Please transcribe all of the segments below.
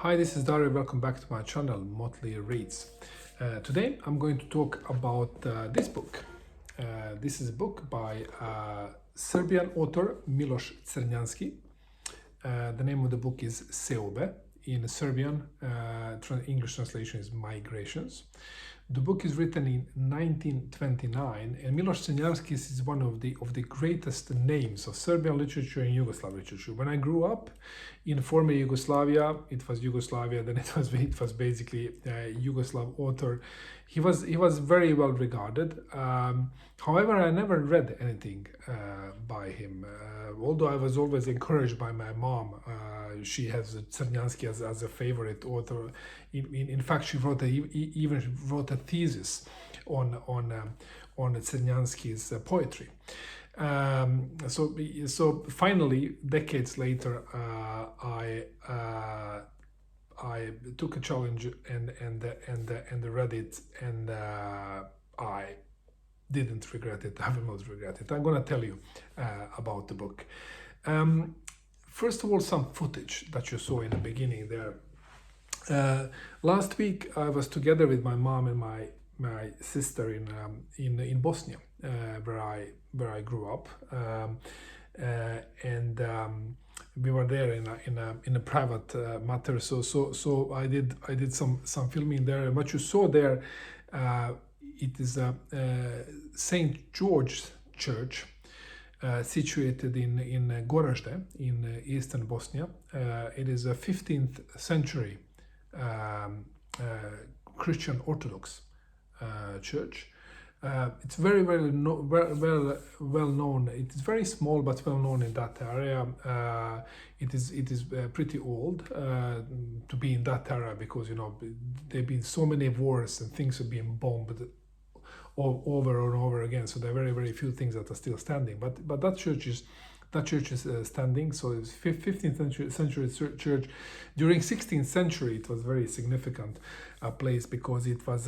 Hi, this is Dario. Welcome back to my channel, Motley Reads. Today I'm going to talk about this book. This is a book by Serbian author Miloš Crnjanski. The name of the book is Seobe. In Serbian, English translation is Migrations. The book is written in 1929, and Miloš Crnjanski is one of the greatest names of Serbian literature and Yugoslav literature. When I grew up in former Yugoslavia, it was Yugoslavia, then it was basically a Yugoslav author. He was very well regarded. However, I never read anything by him. Although I was always encouraged by my mom. She has Crnjanski as a favorite author. In fact, she even wrote a thesis on Crnjanski's poetry. So finally, decades later, I took a challenge and read it, and I didn't regret it. I will not regret it. I'm gonna tell you about the book. First of all, some footage that you saw in the beginning there. Last week I was together with my mom and my sister in Bosnia, where I grew up, and we were there in a private matter. So I did some filming there. And what you saw there, it is a St. George's Church. Situated in Gorazde in eastern Bosnia. It is a 15th century Christian Orthodox church. It's very well known. It is very small but well known in that area. It is pretty old to be in that area, because there have been so many wars and things have been bombed over and over again, so there are very few things that are still standing, but that church is standing. So it's 15th century church. During 16th century it was very significant place, because it was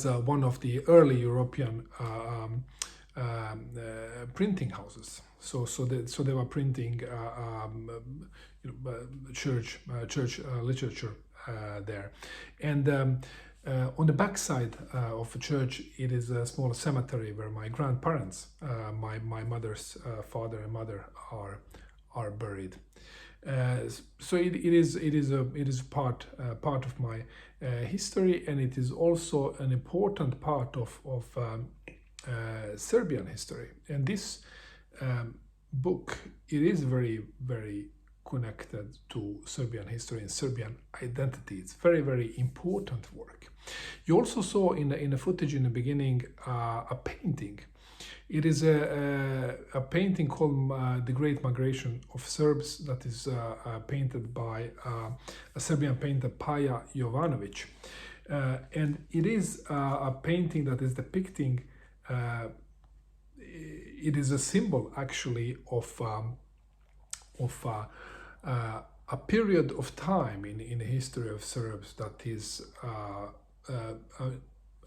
one of the early European printing houses. So they were printing church literature there, and on the back side of the church, it is a small cemetery where my grandparents, my mother's father and mother, are buried. So it is part of my history, and it is also an important part of Serbian history. And this book, it is very connected to Serbian history and Serbian identity. It's very important work. You also saw in the footage in the beginning a painting. It is a painting called The Great Migration of Serbs, that is painted by a Serbian painter, Paja Jovanović. And it is a painting that is depicting, it is a symbol actually of a period of time in the history of Serbs that is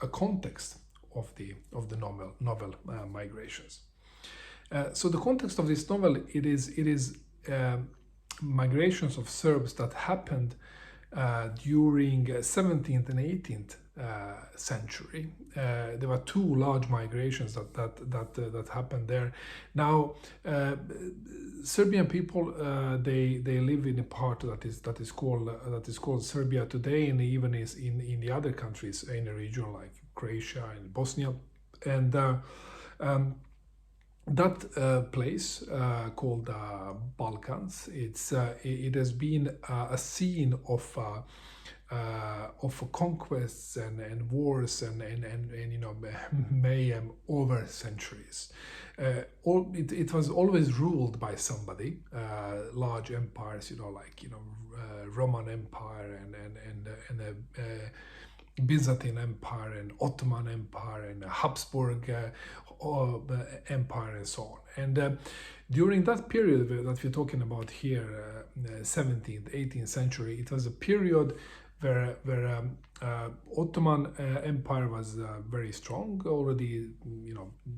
a context of the novel Migrations. So the context of this novel, it is migrations of Serbs that happened during 17th and 18th century. There were two large migrations that happened there. Now, Serbian people, they live in a part that is called Serbia today, and even is in the other countries in the region like Croatia and Bosnia, and that place called Balkans, it has been a scene of conquests and wars and mayhem over centuries. It was always ruled by somebody, large empires, Roman Empire and Byzantine Empire and Ottoman Empire and Habsburg Empire and so on. And during that period that we're talking about here, 17th, 18th century, it was a period Ottoman Empire was very strong already,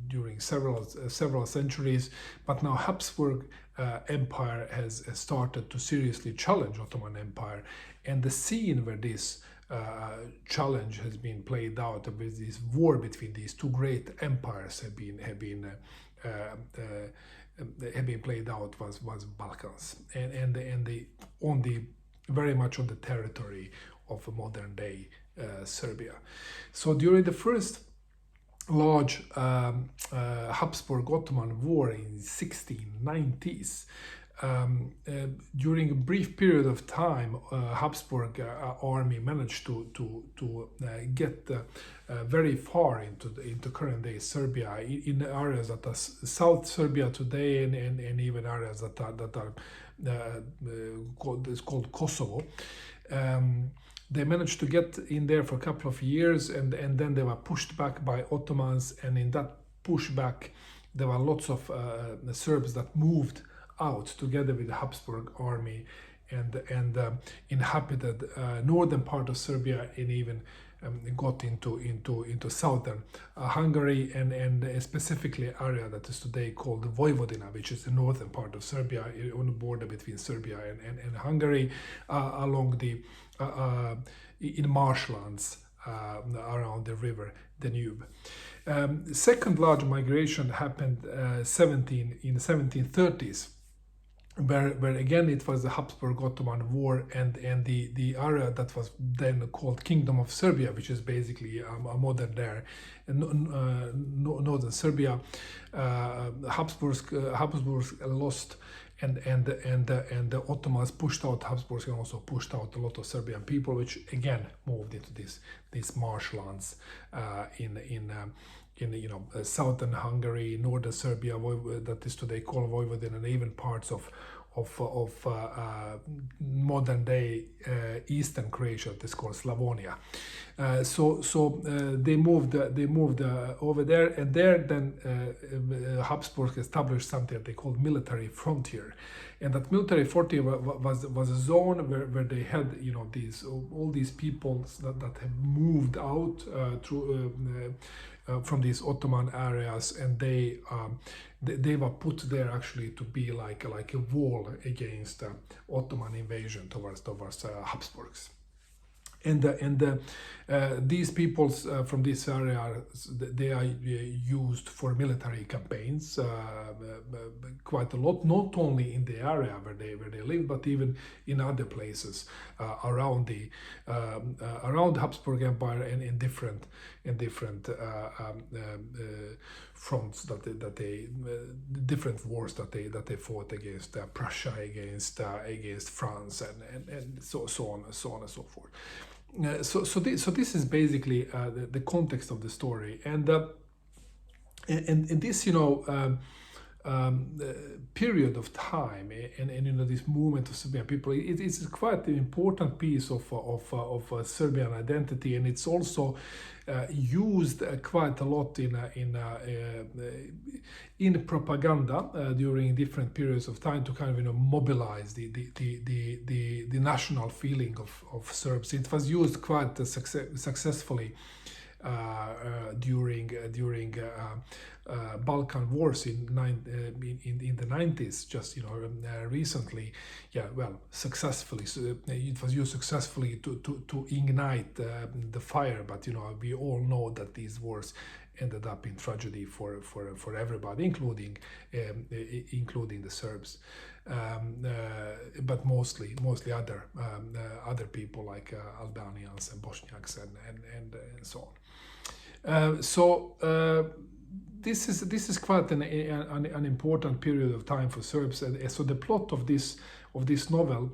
during several centuries, but now Habsburg Empire has started to seriously challenge Ottoman Empire, and the scene where this challenge has been played out, with this war between these two great empires have been played out, was Balkans, and very much on the territory of modern day Serbia. So during the first large Habsburg Ottoman war in 1690s, during a brief period of time, Habsburg army managed to get very far into current day Serbia, in areas that are South Serbia today, and even areas that are called Kosovo. They managed to get in there for a couple of years, and then they were pushed back by Ottomans, and in that pushback there were lots of Serbs that moved out together with the Habsburg army and inhabited northern part of Serbia, and even got into southern Hungary, and specifically area that is today called Vojvodina, which is the northern part of Serbia, on the border between Serbia and Hungary, along the in marshlands around the river Danube. Second large migration happened in the 1730s. Where again it was the Habsburg Ottoman War, and the area that was then called Kingdom of Serbia, which is basically a modern there northern Serbia. Habsburgs lost, and the Ottomans pushed out Habsburgs, and also pushed out a lot of Serbian people, which again moved into these marshlands in southern Hungary, northern Serbia, that is today called Vojvodina, and even parts of modern day eastern Croatia, that is called Slavonia. So they moved over there, and there then Habsburg established something that they called military frontier, and that military frontier was a zone where they had all these peoples that have moved out from these Ottoman areas, and they were put there actually to be like a wall against Ottoman invasion towards Habsburgs. And these peoples from this area, they are used for military campaigns quite a lot, not only in the area where they live, but even in other places around the Habsburg Empire, and in different fronts that they different wars that they fought against Prussia, against France, and so on and so forth. So this is basically the context of the story, and this period of time, and this movement of Serbian people, it is quite an important piece of Serbian identity, and it's also used quite a lot in propaganda during different periods of time to kind of mobilize the national feeling of Serbs. It was used quite successfully during Balkan wars in the 90s, just recently. Successfully. It was used successfully to ignite the fire, but we all know that these wars ended up in tragedy for everybody, including the Serbs, but mostly other people like Albanians and Bosniaks and so on. This is quite an important period of time for Serbs. So the plot of this novel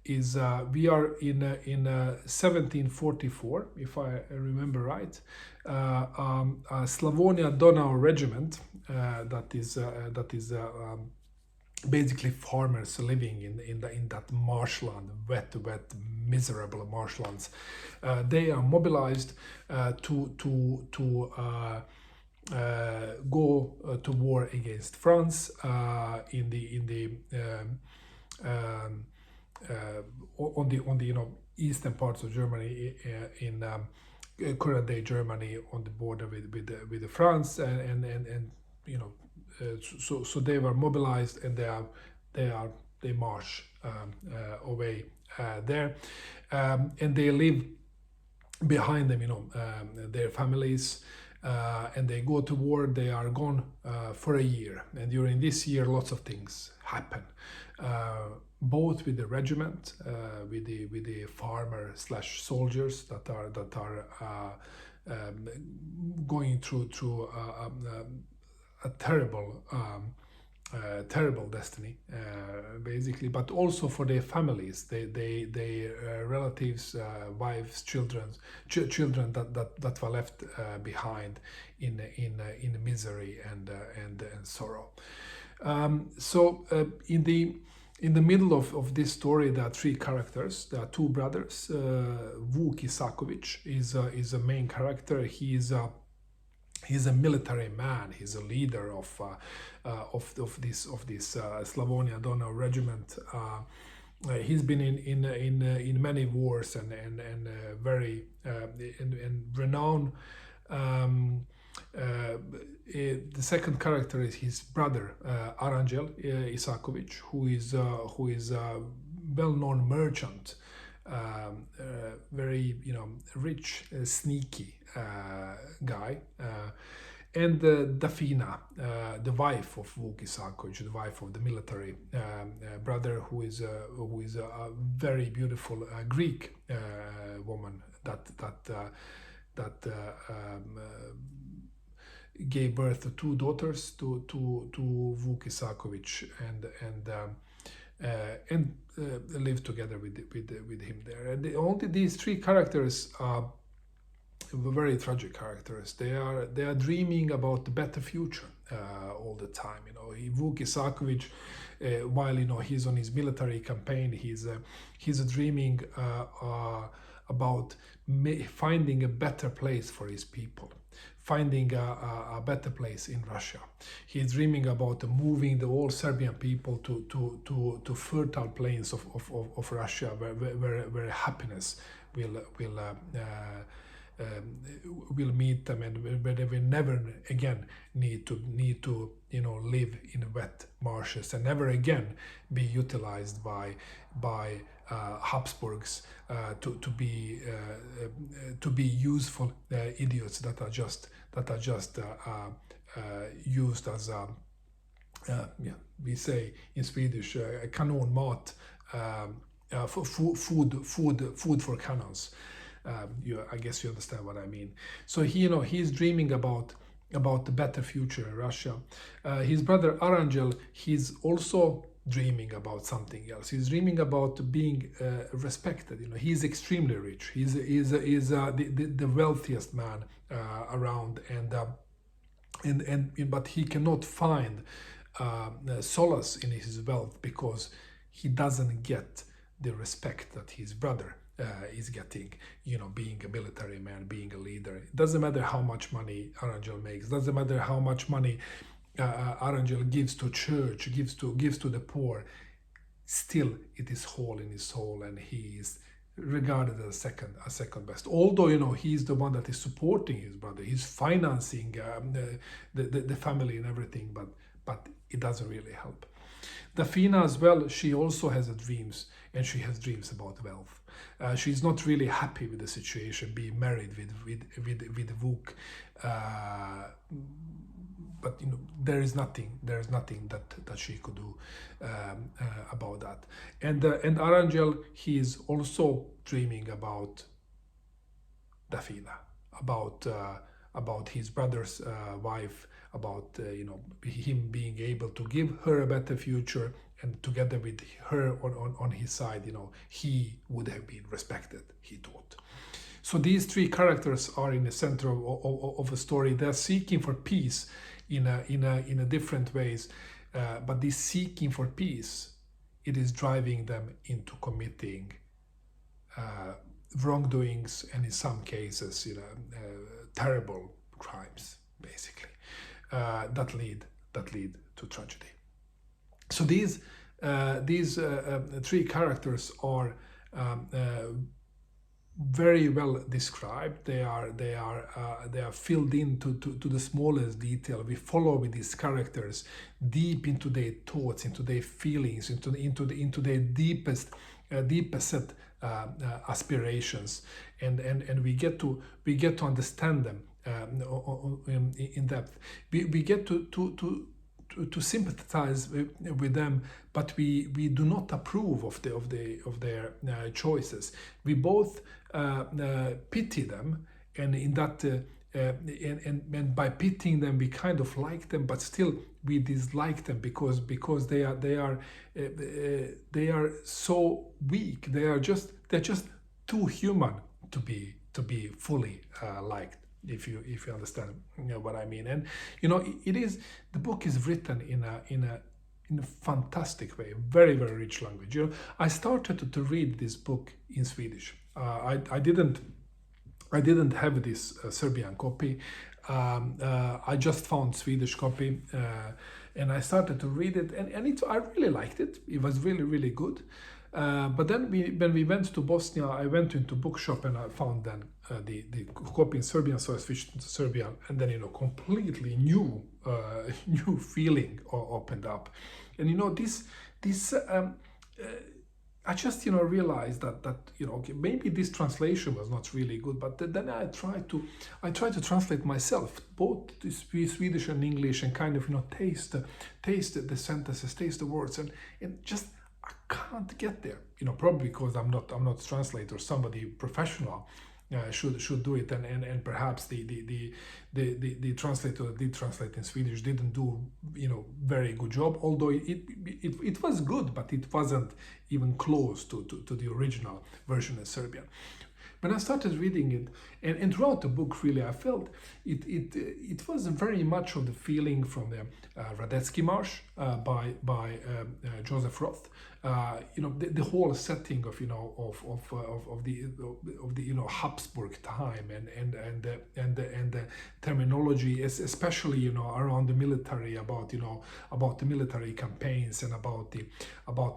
is we are in 1744, if I remember right. Slavonia Donau regiment that is basically farmers living in that marshland, wet, miserable marshlands. They are mobilized to go to war against France in the on the eastern parts of Germany, in current day Germany, on the border with the France, and so they were mobilized, and they march away there, and they leave behind them their families, and they go to war. They are gone for a year, and during this year lots of things happen, both with the regiment, with the farmer slash soldiers that are going through a terrible terrible destiny, basically, but also for their families, their relatives, wives, children that were left behind in misery and sorrow. So in the middle of this story, there are three characters. There are two brothers. Vuk Isakovic is a main character. He's a military man. He's a leader of this Slavonia Donau regiment. He's been in many wars and very renowned. The second character is his brother Aranjel Isakovic, who is a well-known merchant, very rich, sneaky guy, and Dafina, the wife of Vuk Isakovic, the wife of the military brother, who is a very beautiful Greek woman that gave birth to two daughters to Vuk Isakovic, and lived together with him there. And only these three characters are very tragic characters. They are dreaming about the better future all the time. Vuk Isakovic, while he's on his military campaign, he's dreaming about finding a better place for his people, finding a better place in Russia. He's dreaming about moving the whole Serbian people to fertile plains of Russia, where happiness will meet them, and where they will never again need to live in wet marshes, and never again be utilized by Habsburgs to be useful idiots that are just used as we say in Swedish, kanonmat, food for cannons. I guess you understand what I mean. So he's dreaming about the better future in Russia. His brother Aranjel, he's also dreaming about something else. He's dreaming about being respected. He's extremely rich. He's the wealthiest man around, but he cannot find solace in his wealth, because he doesn't get the respect that his brother is getting, being a military man, being a leader. It doesn't matter how much money Aranjel makes. It doesn't matter how much money Aranjel gives to church, gives to the poor. Still, it is hole in his soul, and he is regarded as a second best. Although he's the one that is supporting his brother, he's financing the family and everything, but it doesn't really help. Dafina as well, she also has dreams, and she has dreams about wealth. She's not really happy with the situation, being married with Vuk, but there is nothing that she could do about that. And Aranjel, he is also dreaming about Dafina, about his brother's wife, about him being able to give her a better future, and together with her on his side, he would have been respected, he thought. So these three characters are in the center of a story. They're seeking for peace in a different ways, but this seeking for peace, it is driving them into committing wrongdoings, and in some cases, terrible crimes, basically, that lead to tragedy. So these these three characters are very well described. They are filled in to the smallest detail. We follow with these characters deep into their thoughts, into their feelings, into their deepest set aspirations, and we get to understand them in depth. We get to sympathize with them, but we do not approve of their choices. We both pity them, and in that and by pitying them we kind of like them, but still we dislike them because they are so weak. They're just too human to be fully liked, if you understand what I mean. And the book is written in a fantastic way, very, very rich language. I started to read this book in Swedish. I didn't have this Serbian copy. I just found Swedish copy, and I started to read it, and I really liked it. It was really, really good. But then when we went to Bosnia, I went into bookshop and I found then the copy in Serbian, so I switched to Serbian, and then completely new feeling opened up. And this I just realized that okay, maybe this translation was not really good, but then I tried to translate myself, both Swedish and English, and kind of taste the sentences, taste the words, and just I can't get there. Probably because I'm not a translator. Somebody professional should do it, and perhaps the translator did translate in Swedish, didn't do very good job, although it was good, but it wasn't even close to the original version in Serbian. When I started reading it, and throughout the book, really, I felt it was very much of the feeling from the Radetzky March by Joseph Roth. The whole setting of the Habsburg time, and the terminology, especially around the military, about the military campaigns, and about the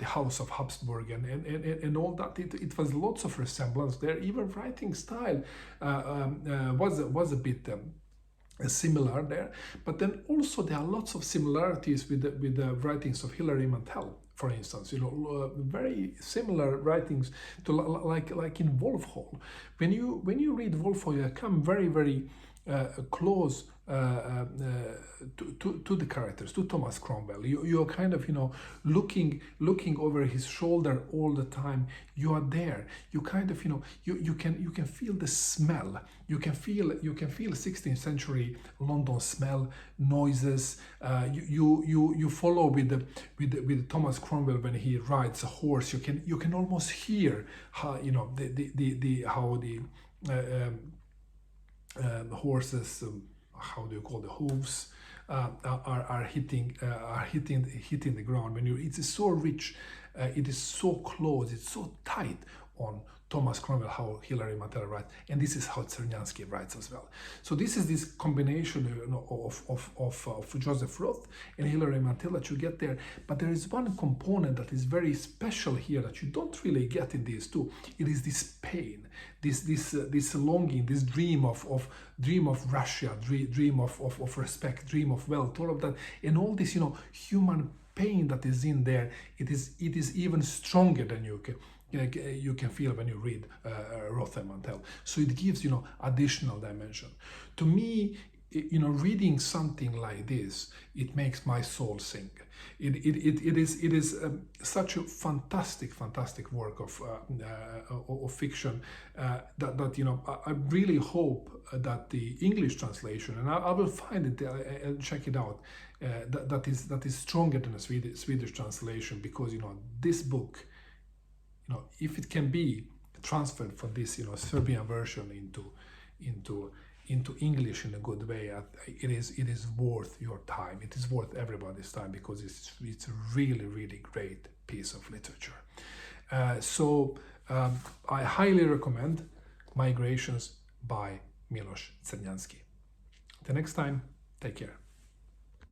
House of Habsburg, and all that. It was lots of resemblance there. Even writing style was a bit similar there, but then also there are lots of similarities with the writings of Hilary Mantel, for instance. Very similar writings to like in Wolf Hall. When you read Wolf Hall, you come very, very close to the characters, to Thomas Cromwell. You're kind of looking over his shoulder all the time. You are there. You kind of you can feel the smell. You can feel 16th century London smell, noises. You follow with Thomas Cromwell when he rides a horse. You can almost hear how horses, how do you call the hooves, are hitting the ground. It is so rich, it is so close, it's so tight on Thomas Cromwell, how Hilary Mantel writes, and this is how Crnjanski writes as well. So this is this combination of Joseph Roth and Hilary Mantel that you get there. But there is one component that is very special here that you don't really get in these two. It is this pain, this longing, this dream of Russia, dream of respect, dream of wealth, all of that, and all this human pain that is in there. It is even stronger than you can feel when you read Roth and Mantel. So it gives additional dimension. To me, reading something like this, it makes my soul sing. It is such a fantastic work of fiction that I really hope that the English translation, and I will find it and check it out, that is stronger than a Swedish translation, because this book, if it can be transferred from this Serbian version into English in a good way, it is worth your time. It is worth everybody's time, because it's a really, really great piece of literature. So I highly recommend Migrations by Miloš Crnjanski. Till next time, take care.